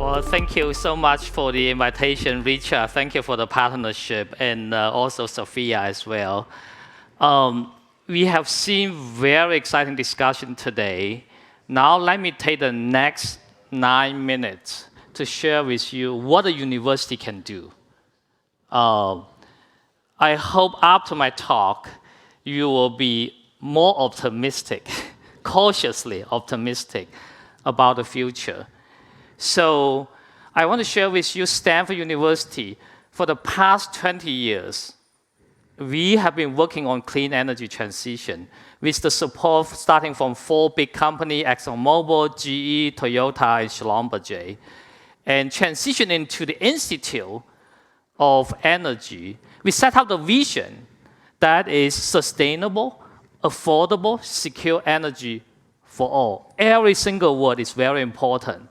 Well, thank you so much for the invitation, Richard. Thank you for the partnership, and also Sophia as well. We have seen very exciting discussion today. Now let me take the next 9 minutes to share with you what a university can do. I hope after my talk, you will be more optimistic, cautiously optimistic about the future. So I want to share with you Stanford University. For the past 20 years, we have been working on clean energy transition with the support starting from 4 big companies, ExxonMobil, GE, Toyota, and Schlumberger, and transition into the Institute of Energy. We set up the vision that is sustainable, affordable, secure energy for all. Every single word is very important.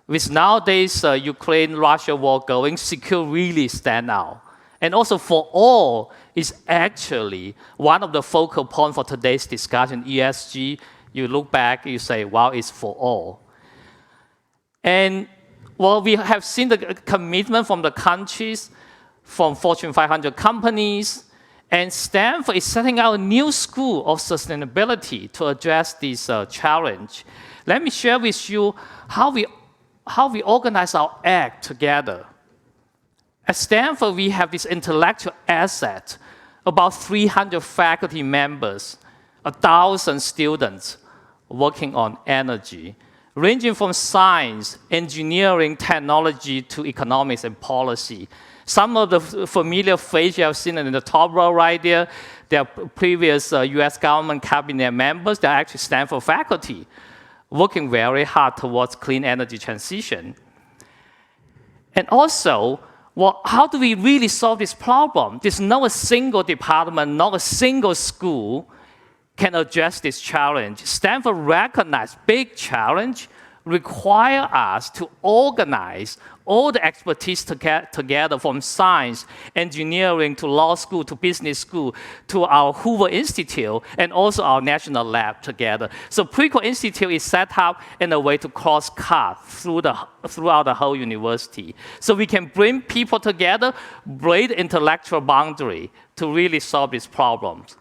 With nowadays Ukraine-Russia war going, secure really stand out. And also for all is actually one of the focal points for today's discussion, ESG. You look back, you say, wow, it's for all. And well, we have seen the commitment from the countries, from Fortune 500 companies, and Stanford is setting out a new school of sustainability to address this challenge. Let me share with you how we organize our act together. At Stanford, we have this intellectual asset, about 300 faculty members, 1,000 students working on energy, ranging from science, engineering, technology, to economics and policy. Some of the familiar faces you have seen in the top row right there, they are previous US government cabinet members. They are actually Stanford faculty, working very hard towards clean energy transition. And also, well, how do we really solve this problem? There's not a single department, not a single school can address this challenge. Stanford recognized big challenge, require us to organize all the expertise together, from science, engineering, to law school, to business school, to our Hoover Institute, and also our national lab together. So Precourt Institute is set up in a way to cross-cut throughout the whole university. So we can bring people together, break the intellectual boundary to really solve these problems.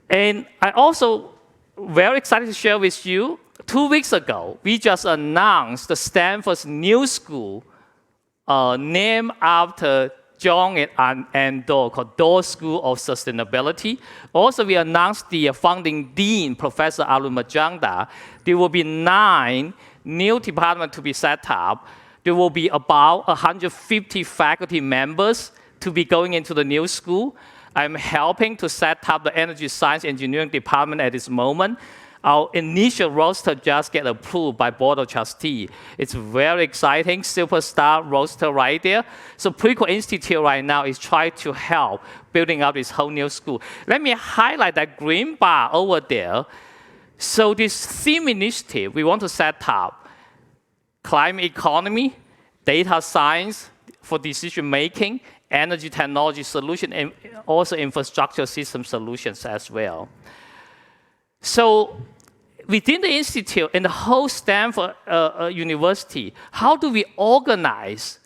And I also very excited to share with you, 2 weeks ago, we just announced the Stanford's new school named after John and Doe, called Doe School of Sustainability. Also, we announced the founding dean, Professor Arun Majumdar. There will be 9 new departments to be set up. There will be about 150 faculty members to be going into the new school. I'm helping to set up the Energy Science Engineering Department at this moment. Our initial roster just get approved by Board of Trustees. It's very exciting, superstar roster right there. So Precourt Institute right now is trying to help building up this whole new school. Let me highlight that green bar over there. So this theme initiative, we want to set up climate economy, data science for decision making, energy technology solution, and also infrastructure system solutions as well. So within the institute and the whole Stanford University, how do we organize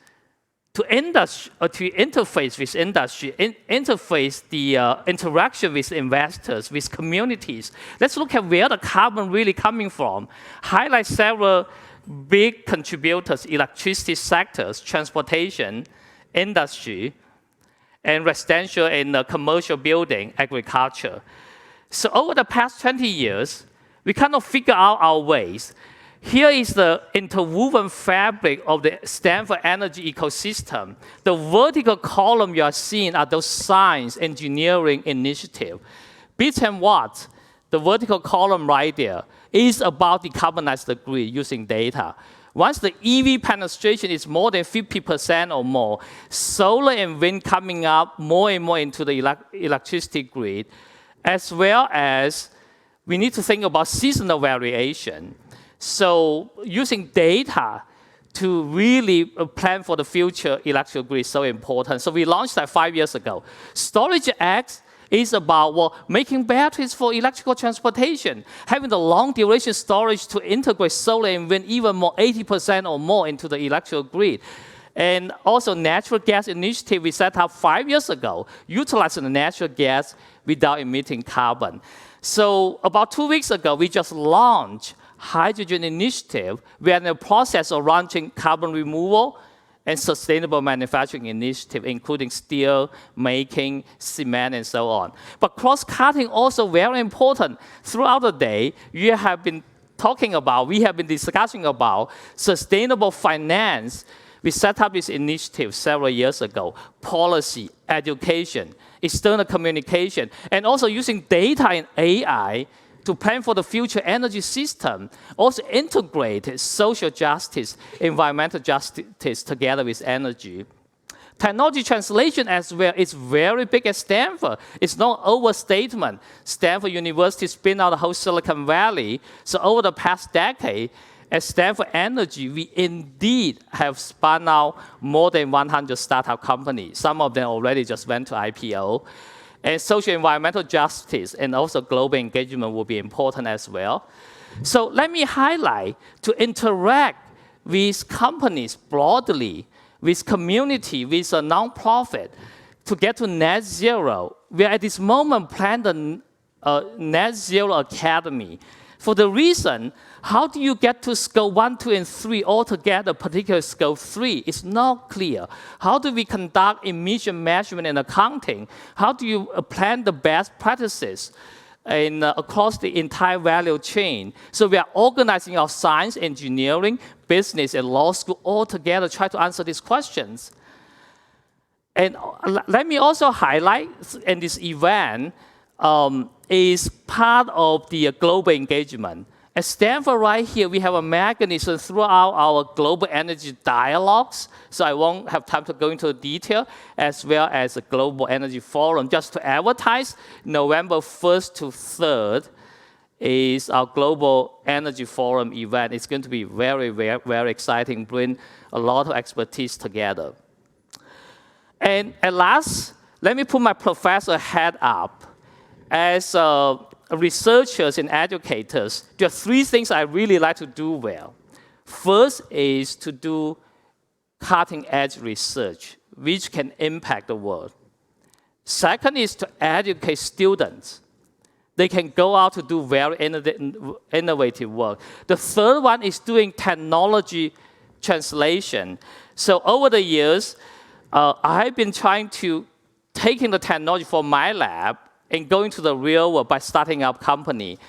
to interface with industry, interface the interaction with investors, with communities? Let's look at where the carbon really coming from. Highlight several big contributors: electricity sectors, transportation, industry, and residential and commercial building, agriculture. So over the past 20 years, we kind of figure out our ways. Here is the interwoven fabric of the Stanford energy ecosystem. The vertical column you are seeing are those science engineering initiatives. Bits and watts, the vertical column right there, is about decarbonize the grid using data. Once the EV penetration is more than 50% or more, solar and wind coming up more and more into the electricity grid, as well as we need to think about seasonal variation. So using data to really plan for the future electrical grid is so important. So we launched that 5 years ago. Storage X is about making batteries for electrical transportation, having the long duration storage to integrate solar and wind even more, 80% or more into the electrical grid. And also natural gas initiative we set up 5 years ago, utilizing the natural gas without emitting carbon. So about 2 weeks ago, we just launched hydrogen initiative. We are in the process of launching carbon removal and sustainable manufacturing initiative, including steel making, cement, and so on. But cross-cutting also very important. Throughout the day, we have been discussing about sustainable finance. We set up this initiative several years ago, policy, education, external communication, and also using data and AI to plan for the future energy system, also integrate social justice, environmental justice together with energy. Technology translation as well is very big at Stanford. It's no overstatement. Stanford University spin out the whole Silicon Valley. So over the past decade, at Stanford Energy, we indeed have spun out more than 100 startup companies. Some of them already just went to IPO. And social environmental justice and also global engagement will be important as well. So let me highlight to interact with companies broadly, with community, with a nonprofit, to get to net zero. We are at this moment planning a net zero academy. For the reason, how do you get to scope 1, 2, and 3 altogether, particularly scope 3, is not clear. How do we conduct emission measurement and accounting? How do you plan the best practices across the entire value chain? So we are organizing our science, engineering, business, and law school all together, try to answer these questions. And let me also highlight in this event, is part of the global engagement. At Stanford right here, we have a mechanism throughout our global energy dialogues, so I won't have time to go into detail, as well as a global energy forum. Just to advertise, November 1st to 3rd is our global energy forum event. It's going to be very, very, very exciting, bring a lot of expertise together. And at last, let me put my professor hat up. As researchers and educators, there are 3 things I really like to do well. First is to do cutting-edge research, which can impact the world. Second is to educate students. They can go out to do very innovative work. The third one is doing technology translation. So over the years, I've been trying to taking the technology from my lab and going to the real world by starting up company.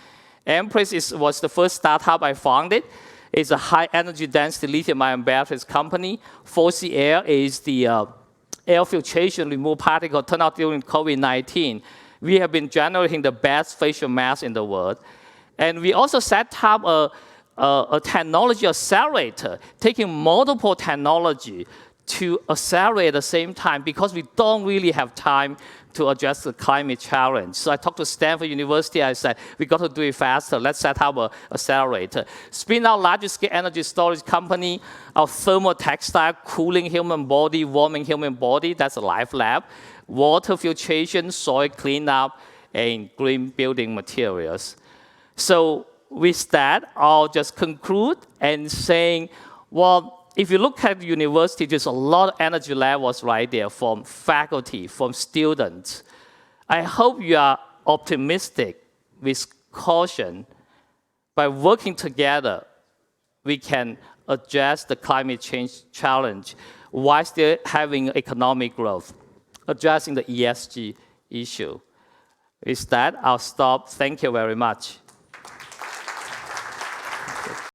Empress was the first startup I founded. It's a high energy density lithium-ion batteries company. 4C Air is the air filtration remove particle turned out during COVID-19. We have been generating the best facial mask in the world. And we also set up a technology accelerator, taking multiple technology to accelerate at the same time because we don't really have time to address the climate challenge. So I talked to Stanford University, I said, we got to do it faster, let's set up an accelerator. Spin out largest scale energy storage company, our thermal textile, cooling human body, warming human body, that's a life lab. Water filtration, soil cleanup, and green building materials. So with that, I'll just conclude and saying, well, if you look at the university, there's a lot of energy levels right there from faculty, from students. I hope you are optimistic with caution. By working together, we can address the climate change challenge while still having economic growth, addressing the ESG issue. With that, I'll stop. Thank you very much.